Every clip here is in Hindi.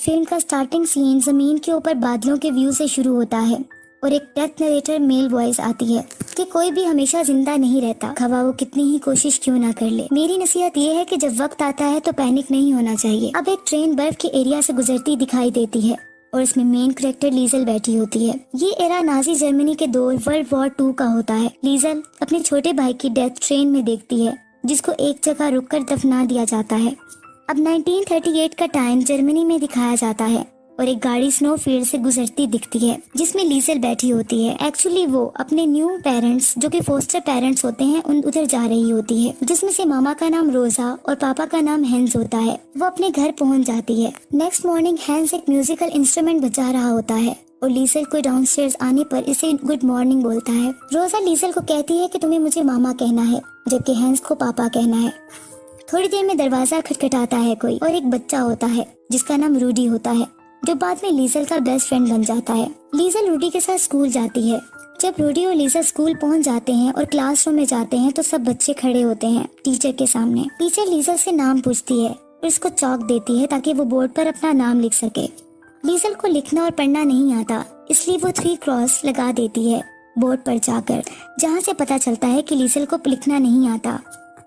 फिल्म का स्टार्टिंग सीन जमीन के ऊपर बादलों के व्यू से शुरू होता है और एक डेथ नरेटर मेल वॉइस आती है कि कोई भी हमेशा जिंदा नहीं रहता, खवा वो कितनी ही कोशिश क्यों ना कर ले। मेरी नसीहत ये है कि जब वक्त आता है तो पैनिक नहीं होना चाहिए। अब एक ट्रेन बर्फ के एरिया से गुजरती दिखाई देती है और इसमें मेन कैरेक्टर लीजल बैठी होती है। ये एरा नाजी जर्मनी के दौर वर्ल्ड वॉर 2 का होता है। लीजल अपने छोटे भाई की डेथ ट्रेन में देखती है जिसको एक जगह रुककर दफना दिया जाता है। अब 1938 का टाइम जर्मनी में दिखाया जाता है और एक गाड़ी स्नो फील्ड से गुजरती दिखती है जिसमें लीजल बैठी होती है। एक्चुअली वो अपने न्यू पेरेंट्स जो कि फोस्टर पेरेंट्स होते हैं उधर जा रही होती है, जिसमें से मामा का नाम रोजा और पापा का नाम हैंस होता है। वो अपने घर पहुंच जाती है। नेक्स्ट मॉर्निंग हैंस एक म्यूजिकल इंस्ट्रूमेंट बजा रहा होता है और लीजल को डाउनस्टेयर्स आने पर इसे गुड मॉर्निंग बोलता है। रोजा लीजल को कहती है कि तुम्हें मुझे मामा कहना है जबकि हैंस को पापा कहना है। थोड़ी देर में दरवाजा खटखटाता है कोई और एक बच्चा होता है जिसका नाम रूडी होता है जो बाद में लीजल का बेस्ट फ्रेंड बन जाता है। लीजल रूडी के साथ स्कूल जाती है। जब रूडी और लीजल स्कूल पहुंच जाते हैं और क्लासरूम में जाते हैं तो सब बच्चे खड़े होते हैं टीचर के सामने। टीचर लीजल से नाम पूछती है और उसको चॉक देती है ताकि वो बोर्ड पर अपना नाम लिख सके। लीजल को लिखना और पढ़ना नहीं आता, इसलिए वो 3 क्रॉस लगा देती है बोर्ड पर जाकर, जहाँ से पता चलता है कि लीजल को लिखना नहीं आता।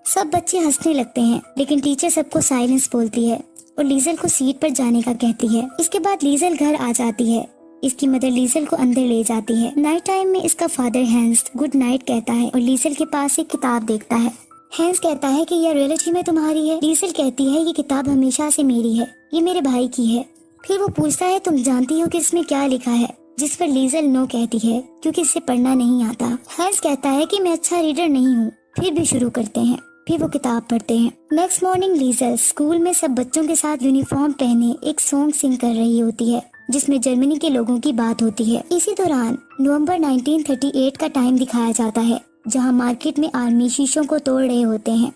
सब बच्चे हंसने लगते हैं लेकिन टीचर सबको साइलेंस बोलती है और लीजल को सीट पर जाने का कहती है। इसके बाद लीजल घर आ जाती है। इसकी मदर लीजल को अंदर ले जाती है। नाइट टाइम में इसका फादर हैंस गुड नाइट कहता है और लीजल के पास एक किताब देखता है। हैंस कहता है कि यह रियलिटी में तुम्हारी है। लीजल कहती है ये किताब हमेशा से मेरी है, ये मेरे भाई की है। फिर वो पूछता है तुम जानती हो कि इसमें क्या लिखा है, जिस पर लीजल नो कहती है क्योंकि इसे पढ़ना नहीं आता। हैंस कहता है कि मैं अच्छा रीडर नहीं हूँ। फिर भी शुरू करते हैं। फिर वो किताब पढ़ते हैं। नेक्स्ट मॉर्निंग लीजल स्कूल में सब बच्चों के साथ यूनिफॉर्म पहने एक सॉन्ग सिंग कर रही होती है जिसमें जर्मनी के लोगों की बात होती है। इसी दौरान नवंबर 1938 का टाइम दिखाया जाता है जहां मार्केट में आर्मी शीशों को तोड़ रहे होते हैं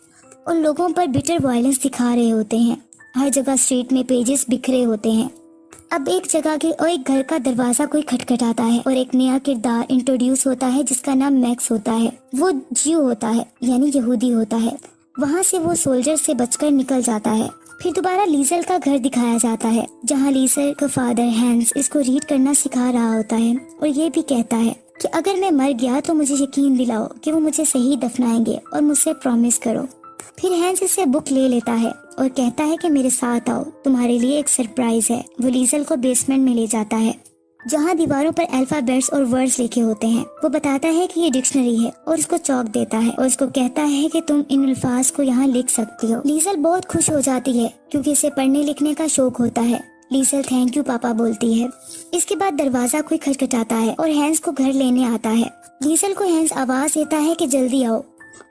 और लोगों पर बिटर वायलेंस दिखा रहे होते हैं। हर जगह स्ट्रीट में पेजेस बिखरे होते हैं। अब एक जगह के और एक घर का दरवाजा कोई खटखटाता है और एक नया किरदार इंट्रोड्यूस होता है जिसका नाम मैक्स होता है। वो ज्यू होता है यानी यहूदी होता है। वहाँ से वो सोल्जर से बचकर निकल जाता है। फिर दोबारा लीजल का घर दिखाया जाता है जहाँ लीजल का फादर हैंस इसको रीड करना सिखा रहा होता है और ये भी कहता है कि अगर मैं मर गया तो मुझे यकीन दिलाओ कि वो मुझे सही दफनाएंगे और मुझसे प्रॉमिस करो। फिर हैंस इससे बुक ले लेता है और कहता है कि मेरे साथ आओ, तुम्हारे लिए एक सरप्राइज है। वो लीजल को बेसमेंट में ले जाता है जहाँ दीवारों पर अल्फाबेट्स और वर्ड्स लिखे होते हैं। वो बताता है कि ये डिक्शनरी है और उसको चौक देता है और उसको कहता है कि तुम इन अल्फाज को यहाँ लिख सकती हो। लीजल बहुत खुश हो जाती है क्योंकि इसे पढ़ने लिखने का शौक होता है। लीजल थैंक यू पापा बोलती है। इसके बाद दरवाजा कोई खटखटाता है और हैंस को घर लेने आता है। लीजल को हैंस आवाज देता है कि जल्दी आओ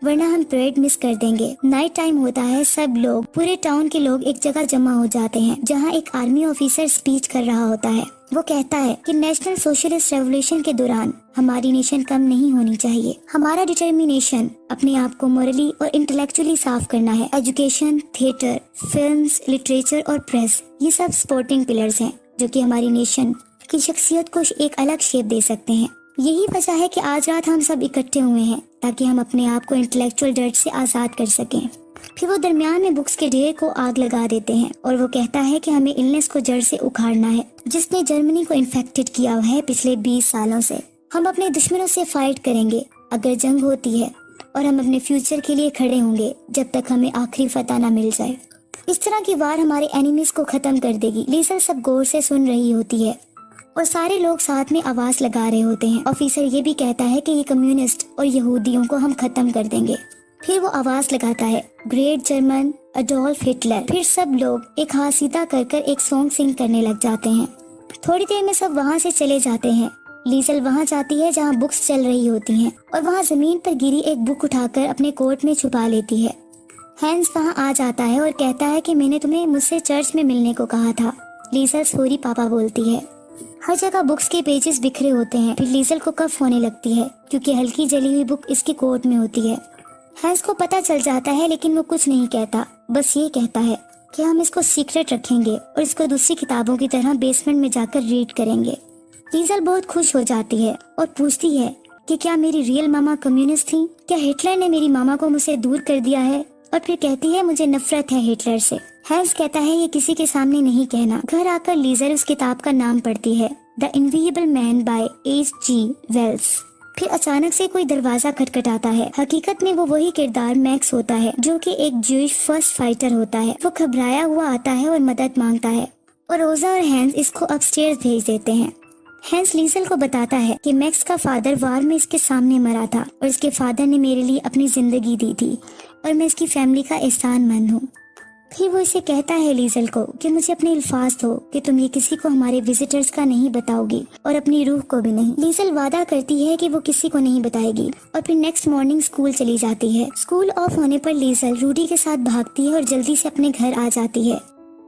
वरना हम परेड मिस कर देंगे। नाइट टाइम होता है। सब लोग, पूरे टाउन के लोग एक जगह जमा हो जाते हैं जहाँ एक आर्मी ऑफिसर स्पीच कर रहा होता है। वो कहता है कि नेशनल सोशलिस्ट रेवोल्यूशन के दौरान हमारी नेशन कम नहीं होनी चाहिए। हमारा डिटर्मिनेशन अपने आप को मोरली और इंटेलेक्चुअली साफ करना है। एजुकेशन, थिएटर, फिल्म्स, लिटरेचर और प्रेस, ये सब सपोर्टिंग पिलर्स हैं जो कि हमारी नेशन की शख्सियत को एक अलग शेप दे सकते हैं। यही वजह है कि आज रात हम सब इकट्ठे हुए हैं ताकि हम अपने आप को इंटेलेक्चुअल डर्ट से आजाद कर सकें। फिर वो दरमियान में बुक्स के ढेर को आग लगा देते हैं और वो कहता है कि हमें इलनेस को जड़ से उखाड़ना है जिसने जर्मनी को इन्फेक्टेड किया है पिछले 20 सालों से। हम अपने दुश्मनों से फाइट करेंगे अगर जंग होती है और हम अपने फ्यूचर के लिए खड़े होंगे जब तक हमें आखिरी फतह न मिल जाए। इस तरह की वार हमारे एनिमीज को खत्म कर देगी। लीजल सब गौर से सुन रही होती है और सारे लोग साथ में आवाज लगा रहे होते हैं। ऑफिसर ये भी कहता है कि ये कम्युनिस्ट और यहूदियों को हम खत्म कर देंगे। फिर वो आवाज लगाता है ग्रेट जर्मन अडोल्फ हिटलर। फिर सब लोग एक हाथ सीधा कर एक सॉन्ग सिंग करने लग जाते हैं। थोड़ी देर में सब वहाँ से चले जाते हैं। लीजल वहाँ जाती है जहाँ बुक्स चल रही होती हैं और वहाँ जमीन पर गिरी एक बुक उठाकर अपने कोट में छुपा लेती है। हैंस वहाँ आ जाता है और कहता है कि मैंने तुम्हें मुझसे चर्च में मिलने को कहा था। लीजल सॉरी पापा बोलती है। हर जगह बुक्स के पेजेस बिखरे होते हैं। फिर लीजल को कफ होने लगती है क्योंकि हल्की जली हुई बुक इसके कोट में होती है। हैंस को पता चल जाता है लेकिन वो कुछ नहीं कहता, बस ये कहता है कि हम इसको सीक्रेट रखेंगे और इसको दूसरी किताबों की तरह बेसमेंट में जाकर रीड करेंगे। लीजल बहुत खुश हो जाती है और पूछती है कि क्या मेरी रियल मामा कम्युनिस्ट थी? क्या हिटलर ने मेरी मामा को मुझसे दूर कर दिया है और फिर कहती है मुझे नफरत है हिटलर से। हैंस कहता है ये किसी के सामने नहीं कहना। घर आकर लीजल उस किताब का नाम पढ़ती है, the invisible man by H.G. Wells. फिर अचानक से कोई दरवाजा खटखटाता है। हकीकत में वो वही किरदार मैक्स होता है जो कि एक ज्यूइश फर्स्ट फाइटर होता है। वो घबराया हुआ आता है और मदद मांगता है और रोजा और हैंस इसको अपस्टेयर्स भेज देते हैं। हैंस लीजल को बताता है कि मैक्स का फादर वार में इसके सामने मरा था और इसके फादर ने मेरे लिए अपनी जिंदगी दी थी और मैं इसकी फैमिली का एहसानमंद हूँ। फिर वो इसे कहता है लीजल को कि मुझे अपने अल्फाज दो कि तुम ये किसी को हमारे विजिटर्स का नहीं बताओगी और अपनी रूह को भी नहीं। लीजल वादा करती है कि वो किसी को नहीं बताएगी और फिर नेक्स्ट मॉर्निंग स्कूल चली जाती है। स्कूल ऑफ होने पर लीजल रूडी के साथ भागती है और जल्दी से अपने घर आ जाती है।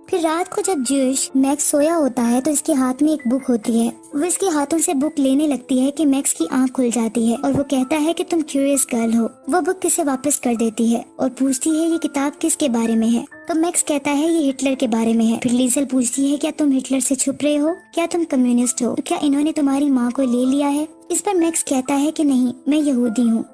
फिर रात को जब ज्यूइश मैक्स सोया होता है तो इसके हाथ में एक बुक होती है। वो इसके हाथों से बुक लेने लगती है कि मैक्स की आंख खुल जाती है और वो कहता है कि तुम क्यूरियस गर्ल हो। वो बुक इसे वापस कर देती है और पूछती है ये किताब किसके बारे में है। तो मैक्स कहता है ये हिटलर के बारे में है। फिर लीजल पूछती है क्या तुम हिटलर से छुप रहे हो, क्या तुम कम्युनिस्ट हो, क्या इन्होंने तुम्हारी माँ को ले लिया है। इस पर मैक्स कहता है कि नहीं, मैं यहूदी हूँ।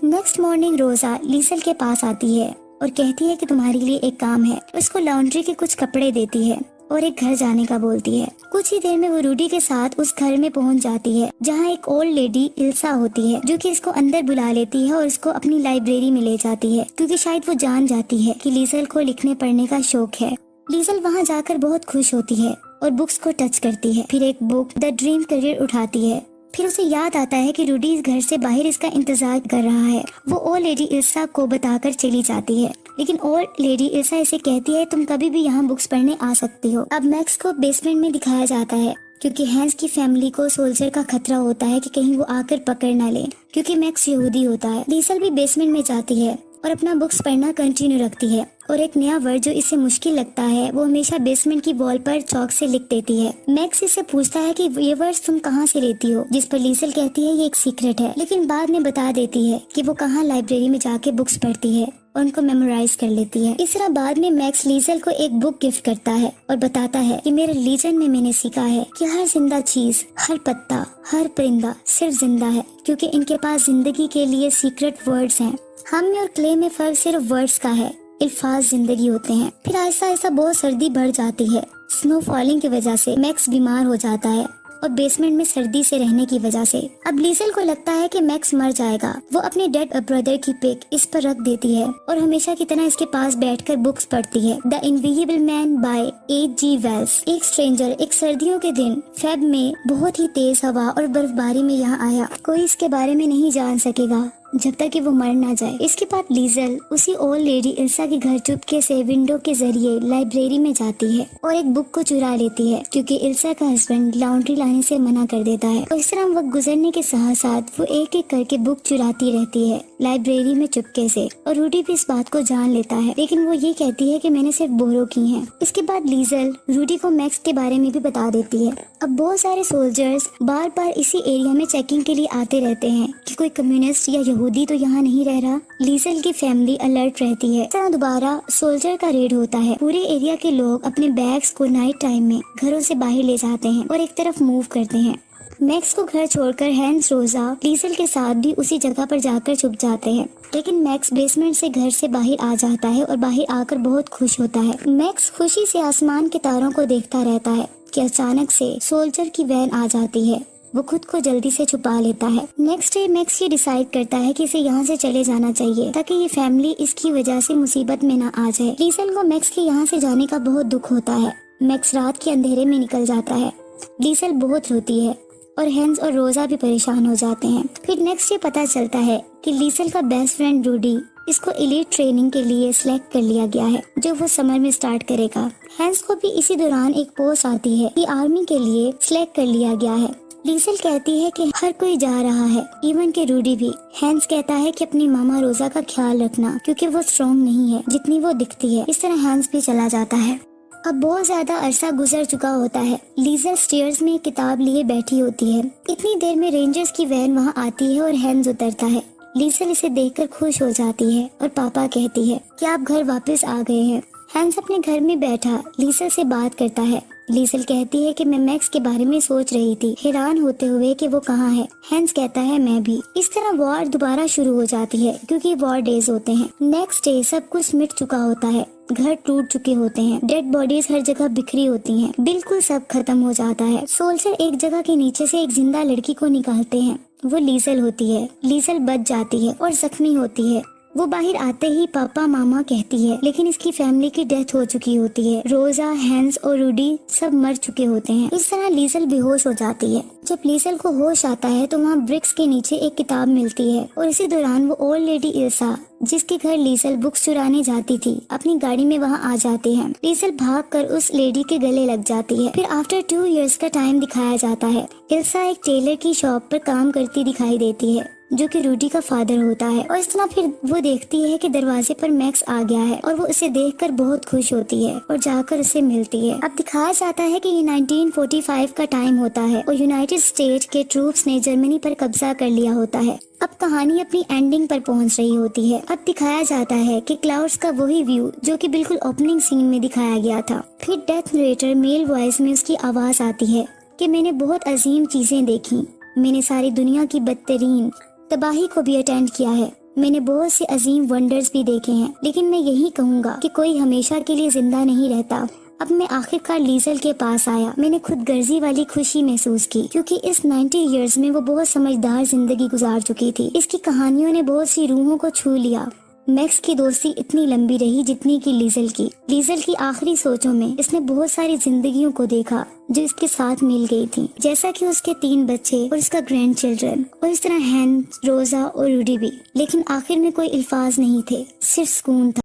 नेक्स्ट मॉर्निंग रोजा लीजल के पास आती है और कहती है कि तुम्हारे लिए एक काम है। उसको लॉन्ड्री के कुछ कपड़े देती है और एक घर जाने का बोलती है। कुछ ही देर में वो रूडी के साथ उस घर में पहुंच जाती है जहां एक ओल्ड लेडी इल्सा होती है जो कि इसको अंदर बुला लेती है और इसको अपनी लाइब्रेरी में ले जाती है क्योंकि शायद वो जान जाती है कि लीजल को लिखने पढ़ने का शौक है। लीजल वहां जाकर बहुत खुश होती है और बुक्स को टच करती है। फिर एक बुक द ड्रीम करियर उठाती है। फिर उसे याद आता है कि रूडी इस घर से बाहर इसका इंतजार कर रहा है। वो ओल्ड लेडी इल्सा को बताकर चली जाती है, लेकिन ओल्ड लेडी इल्सा इसे कहती है तुम कभी भी यहाँ बुक्स पढ़ने आ सकती हो। अब मैक्स को बेसमेंट में दिखाया जाता है क्योंकि हैंस की फैमिली को सोल्जर का खतरा होता है कि कहीं वो आकर पकड़ ना ले क्योंकि मैक्स यहूदी होता है। लीजल भी बेसमेंट में जाती है और अपना बुक्स पढ़ना कंटिन्यू रखती है और एक नया वर्ड जो इसे मुश्किल लगता है वो हमेशा बेसमेंट की वॉल पर चौक से लिख देती है। मैक्स इसे पूछता है कि ये वर्ड्स तुम कहाँ से लेती हो, जिस पर लीजल कहती है ये एक सीक्रेट है, लेकिन बाद में बता देती है कि वो कहाँ लाइब्रेरी में जाके बुक्स पढ़ती है और उनको मेमोराइज कर लेती है। इस तरह बाद में मैक्स लीजल को एक बुक गिफ्ट करता है और बताता है कि मेरे रिलीजन में मैंने सीखा है कि हर जिंदा चीज, हर पत्ता, हर परिंदा सिर्फ जिंदा है क्योंकि इनके पास जिंदगी के लिए सीक्रेट वर्ड्स हैं। हम में और क्ले में फर्क सिर्फ वर्ड्स का है, अल्फाज जिंदगी होते हैं। फिर ऐसा ऐसा बहुत सर्दी बढ़ जाती है। स्नो फॉलिंग की वजह से मैक्स बीमार हो जाता है और बेसमेंट में सर्दी से रहने की वजह से अब लीजल को लगता है कि मैक्स मर जाएगा। वो अपने डेड ब्रदर की पिक इस पर रख देती है और हमेशा की तरह इसके पास बैठकर बुक्स पढ़ती है। The invisible man by H.G. Wells. एक स्ट्रेंजर एक सर्दियों के दिन फेब में बहुत ही तेज हवा और बर्फबारी में यहाँ आया। कोई इसके बारे में नहीं जान सकेगा जब तक कि वो मर ना जाए। इसके बाद लीजल उसी ओल्ड लेडी इल्सा के घर चुपके से विंडो के जरिए लाइब्रेरी में जाती है और एक बुक को चुरा लेती है क्योंकि इल्सा का हस्बैंड लॉन्ड्री लाने से मना कर देता है। और इस तरह वक्त गुजरने के साथ साथ वो एक एक करके बुक चुराती रहती है लाइब्रेरी में चुपके से और रूडी भी इस बात को जान लेता है, लेकिन वो ये कहती है कि मैंने सिर्फ बोरो की हैं। इसके बाद लीजल रूडी को मैक्स के बारे में भी बता देती है। अब बहुत सारे सोल्जर्स बार बार इसी एरिया में चेकिंग के लिए आते रहते हैं कि कोई कम्युनिस्ट या यहूदी तो यहाँ नहीं रह रहा। लीजल की फैमिली अलर्ट रहती है। तरह दोबारा सोल्जर का रेड होता है। पूरे एरिया के लोग अपने बैग्स को नाइट टाइम में घरों से बाहर ले जाते हैं और एक तरफ मूव करते हैं। मैक्स को घर छोड़कर हैंस रोजा लीजल के साथ भी उसी जगह पर जाकर छुप जाते हैं, लेकिन मैक्स बेसमेंट से घर से बाहर आ जाता है और बाहर आकर बहुत खुश होता है। मैक्स खुशी से आसमान के तारों को देखता रहता है कि अचानक से सोल्जर की वैन आ जाती है। वो खुद को जल्दी से छुपा लेता है। नेक्स्ट डे मैक्स ये डिसाइड करता है कि इसे यहाँ से चले जाना चाहिए ताकि ये फैमिली इसकी वजह से मुसीबत में ना आ जाए। लीजल को मैक्स के यहाँ से जाने का बहुत दुख होता है। मैक्स रात के अंधेरे में निकल जाता है। लीजल बहुत रोती है और हैंस और रोजा भी परेशान हो जाते हैं। फिर नेक्स्ट डे पता चलता है कि लीजल का बेस्ट फ्रेंड रूडी इसको एलीट ट्रेनिंग के लिए सिलेक्ट कर लिया गया है जो वो समर में स्टार्ट करेगा। हैंस को भी इसी दौरान एक पोस्ट आती है कि आर्मी के लिए सिलेक्ट कर लिया गया है। लीजल कहती है कि हर कोई जा रहा है, इवन के रूडी भी। हैंस कहता है कि अपनी मामा रोजा का ख्याल रखना क्योंकि वो स्ट्रॉन्ग नहीं है जितनी वो दिखती है। इस तरह हैंस भी चला जाता है। अब बहुत ज्यादा अरसा गुजर चुका होता है। लीजल स्टेयर्स में किताब लिए बैठी होती है। इतनी देर में रेंजर्स की वैन वहाँ आती है और हैंस उतरता है। लीजल इसे देखकर खुश हो जाती है और पापा कहती है कि आप घर वापस आ गए हैं। हैंस अपने घर में बैठा लीजल से बात करता है लीजल कहती है कि मैं मैक्स के बारे में सोच रही थी, हैरान होते हुए कि वो कहाँ है। हैंस कहता है मैं भी। इस तरह वॉर दोबारा शुरू हो जाती है क्योंकि वॉर डेज होते हैं। नेक्स्ट डे सब कुछ मिट चुका होता है, घर टूट चुके होते हैं, डेड बॉडीज हर जगह बिखरी होती हैं, बिल्कुल सब खत्म हो जाता है। सोल्जर एक जगह के नीचे से एक जिंदा लड़की को निकालते हैं, वो लीजल होती है। लीजल बच जाती है और जख्मी होती है। वो बाहर आते ही पापा मामा कहती है, लेकिन इसकी फैमिली की डेथ हो चुकी होती है। रोजा, हैंस और रूडी सब मर चुके होते हैं। इस तरह लीजल बेहोश हो जाती है। जब लीजल को होश आता है तो वहाँ ब्रिक्स के नीचे एक किताब मिलती है और इसी दौरान वो ओल्ड लेडी इल्सा, जिसके घर लीजल बुक्स चुराने जाती थी, अपनी गाड़ी में वहाँ आ जाती है। लीजल भागकर उस लेडी के गले लग जाती है। फिर आफ्टर 2 इयर्स का टाइम दिखाया जाता है। इल्सा एक टेलर की शॉप पर काम करती दिखाई देती है, जो कि रूडी का फादर होता है। और इस तरह फिर वो देखती है कि दरवाजे पर मैक्स आ गया है और वो उसे देखकर बहुत खुश होती है और जाकर उसे मिलती है। अब दिखाया जाता है कि ये 1945 का टाइम होता है और यूनाइटेड स्टेट के ट्रूप्स ने जर्मनी पर कब्जा कर लिया होता है। अब कहानी अपनी एंडिंग पर पहुंच रही होती है। अब दिखाया जाता है कि क्लाउड्स का वही व्यू जो कि बिल्कुल ओपनिंग सीन में दिखाया गया था। फिर डेथ नरेटर मेल वॉइस में उसकी आवाज आती है कि मैंने बहुत अजीम चीजें देखी, मैंने सारी दुनिया की बदतरीन तबाही को भी अटेंड किया है, मैंने बहुत से अजीम वंडर्स भी देखे हैं, लेकिन मैं यही कहूँगा कि कोई हमेशा के लिए जिंदा नहीं रहता। अब मैं आखिरकार लीजल के पास आया। मैंने खुद गर्जी वाली खुशी महसूस की क्योंकि इस 90 इयर्स में वो बहुत समझदार जिंदगी गुजार चुकी थी। इसकी कहानियों ने बहुत सी रूहों को छू लिया। मैक्स की दोस्ती इतनी लंबी रही जितनी की लीजल की। लीजल की आखिरी सोचों में इसने बहुत सारी जिंदगियों को देखा जो इसके साथ मिल गई थी, जैसा कि उसके 3 बच्चे और उसका ग्रैंड चिल्ड्रन, और इस तरह हैन, रोजा और रूडी भी। लेकिन आखिर में कोई अल्फाज नहीं थे, सिर्फ सुकून था।